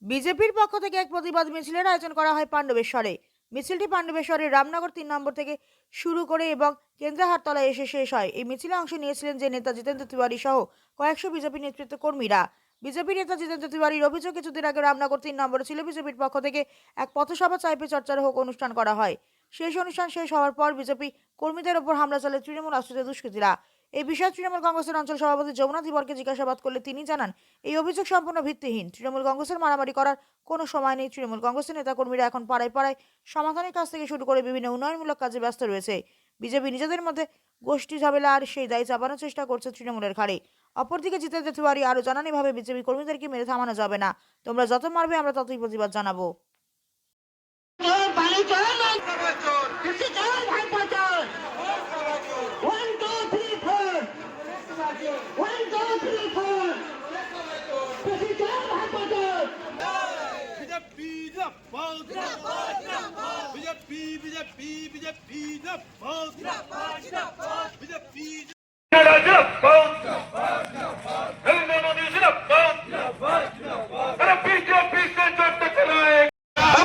বিজেপির পক্ষ থেকে এক প্রতিবাদ মিছিলের আয়োজন করা হয় পাণ্ডবেশ্বরে। মিছিলটি পাণ্ডবেশ্বরের রামনগর 3 নম্বর থেকে শুরু করে এবং কেন্দ্রের হাটতলায় এসে শেষ হয়। এই মিছিলে অংশ নিয়েছিলেন যে নেতা জিতেন্দ্র তিওয়ারি সহ কয়েকশো বিজেপি নেতৃত্ব কর্মীরা। বিজেপি নেতা জিতেন্দ্র তিওয়ারির অভিযোগ, কিছুদিন আগে রামনগর 3 নম্বরে ছিল বিজেপির পক্ষ থেকে এক পথসভা চাইপে চর্চার হোক অনুষ্ঠান করা হয়। শেষ অনুষ্ঠান শেষ হওয়ার পর বিজেপি কর্মীদের ওপর হামলা চালায় তৃণমূল আশ্রিত দুষ্কৃতীরা। এই বিষয়ে তৃণমূল কংগ্রেসের অঞ্চল সভাপতি যমুনা ধীবরকে জিজ্ঞাসাবাদ করলে তিনি জানান, এই অভিযোগ সম্পূর্ণ ভিত্তিহীন। তৃণমূল কংগ্রেসের মারামারি করার কোনো সময় নেই। তৃণমূল কংগ্রেসের নেতাকর্মীরা এখন পাড়ায় পাড়ায় সমাধানের কাজ থেকে শুরু করে বিভিন্ন উন্নয়নমূলক কাজে ব্যস্ত রয়েছে। বিজেপি নিজেদের মধ্যে গোষ্ঠী ঝামেলা আর সেই দায় চাপানোর চেষ্টা করছে তৃণমূলের ঘাড়ে। অপরদিকে জিতেন্দ্র তিওয়ারি আরও জানান, এভাবে বিজেপি কর্মীদেরকে মেরে থামানো যাবে না। তোমরা যত মারবে আমরা ততই প্রতিবাদ জানাবো।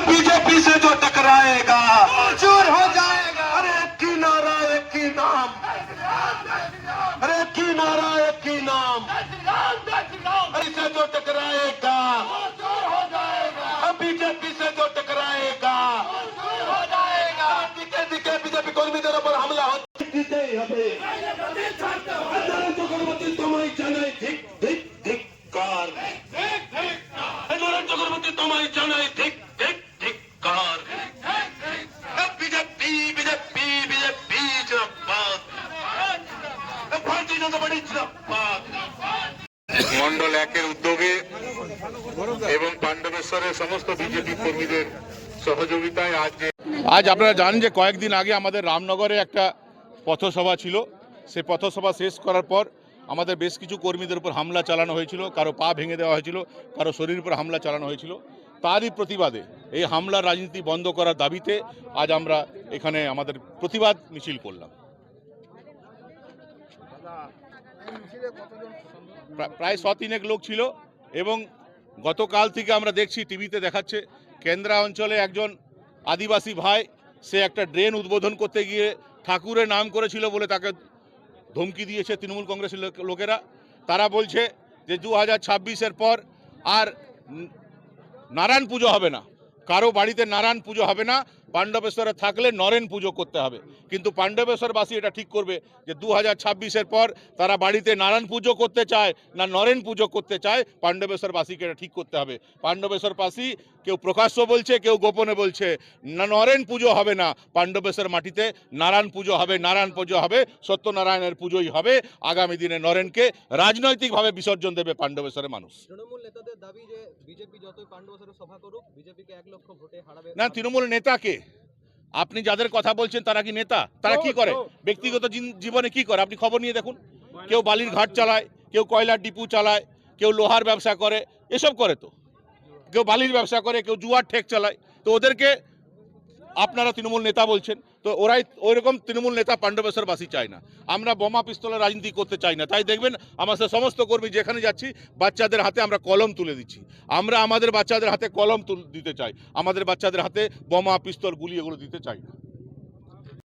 बीजेपी से जो टकराएगा वो चूर हो जाएगा। अरे एक ही नारा एक ही नाम, अरे एक ही नारा एक ही नाम, से जो टकराएगा वो चूर हो जाएगा। बीजेपी से जो टकराएगा वो चूर हो जाएगा। दिखे दिखे बीजेपी কর্মীদের উপর হামলা হচ্ছে, দিতেই হবে। চক্রবর্তী তোমায় জানাই ঠিক ঠিক ঠিক কার, চক্রবর্তী তোমায় জানাই ঠিক ঠিক ঠিক কার। বিজেপি বিজেপি বিজেপি জিন্দাবাদ, ভারতীয় জনতা পার্টি জিন্দাবাদ। মন্ডল 1-এর উদ্যোগে এবং পাণ্ডবেশ্বরের সমস্ত বিজেপি কর্মীদের সহযোগিতায় আজ আপনারা জানেন যে কয়েকদিন আগে আমাদের রামনগরে একটা পথসভা ছিল। সেই পথসভা শেষ করার পর আমাদের বেশ কিছু কর্মীদের উপর হামলা চালানো হয়েছিল, কারো পা ভেঙে দেওয়া হয়েছিল, কারো শরীরের উপর হামলা চালানো হয়েছিল। তারই প্রতিবাদে এই হামলার রাজনীতি বন্ধ করার দাবিতে আজ আমরা এখানে আমাদের প্রতিবাদ মিছিল করলাম। প্রায় 100-3 লোক ছিল এবং গতকাল থেকে আমরা দেখছি টিভিতে দেখাচ্ছে কেন্দ্রা অঞ্চলে একজন আদিবাসী ভাই, সে একটা ড্রেন উদ্বোধন করতে গিয়ে ঠাকুরের নাম করেছিল বলে তাকে ধমকি দিয়েছে তৃণমূল কংগ্রেসের লোকেরা। তারা বলছে যে 2026-এর পর আর নারায়ণ পুজো হবে না, কারো বাড়িতে নারায়ণ পুজো হবে না, পাণ্ডবেশ্বরে থাকলে নরেন পুজো করতে হবে। কিন্তু পাণ্ডবেশ্বরবাসী এটা ঠিক করবে যে 2026-এর পর তারা বাড়িতে নারায়ণ পুজো করতে চায় না নরেন পুজো করতে চায়। পাণ্ডবেশ্বরবাসীকে এটা ঠিক করতে হবে। পাণ্ডবেশ্বরবাসী কেউ প্রকাশ্য বলছে, কেউ গোপনে বলছে, না নরেন পুজো হবে না, পাণ্ডবেশ্বর মাটিতে নারায়ণ পুজো হবে, নারায়ণ পুজো হবে, সত্যনারায়ণের পুজোই হবে। আগামী দিনে নরেনকে রাজনৈতিকভাবে বিসর্জন দেবে পাণ্ডবেশ্বরের মানুষ। তৃণমূল নেতাদের দাবি যে বিজেপি যতই পাণ্ডবেশ্বরে সভা করুক বিজেপিকে 1 লক্ষ ভোটে হারাবে। না, তৃণমূল নেতাকে আপনি যাদের কথা বলছেন তারা কি নেতা? তারা কি করে ব্যক্তিগত জীবনে, কি করে আপনি খবর নিয়ে দেখুন। কেউ বালির ঘাট চালায়, কেউ কয়লার ডিপু চালায়, কেউ লোহার ব্যবসা করে, এসব করে তো। কেউ বালির ব্যবসা করে, কেউ জুয়ার ঠেক চালায়। তো ওদেরকে আপনারা তৃণমূল নেতা বলছেন, তো ওরাই ওইরকম তৃণমূল নেতা পাণ্ডবেশ্বরবাসী চায় না। আমরা বোমা পিস্তলের রাজনীতি করতে চাই না। তাই দেখবেন আমাদের সমস্ত কর্মী যেখানে যাচ্ছি বাচ্চাদের হাতে আমরা কলম তুলে দিচ্ছি। আমরা আমাদের বাচ্চাদের হাতে কলম দিতে চাই, আমাদের বাচ্চাদের হাতে বোমা পিস্তল গুলি এগুলো দিতে চাই না।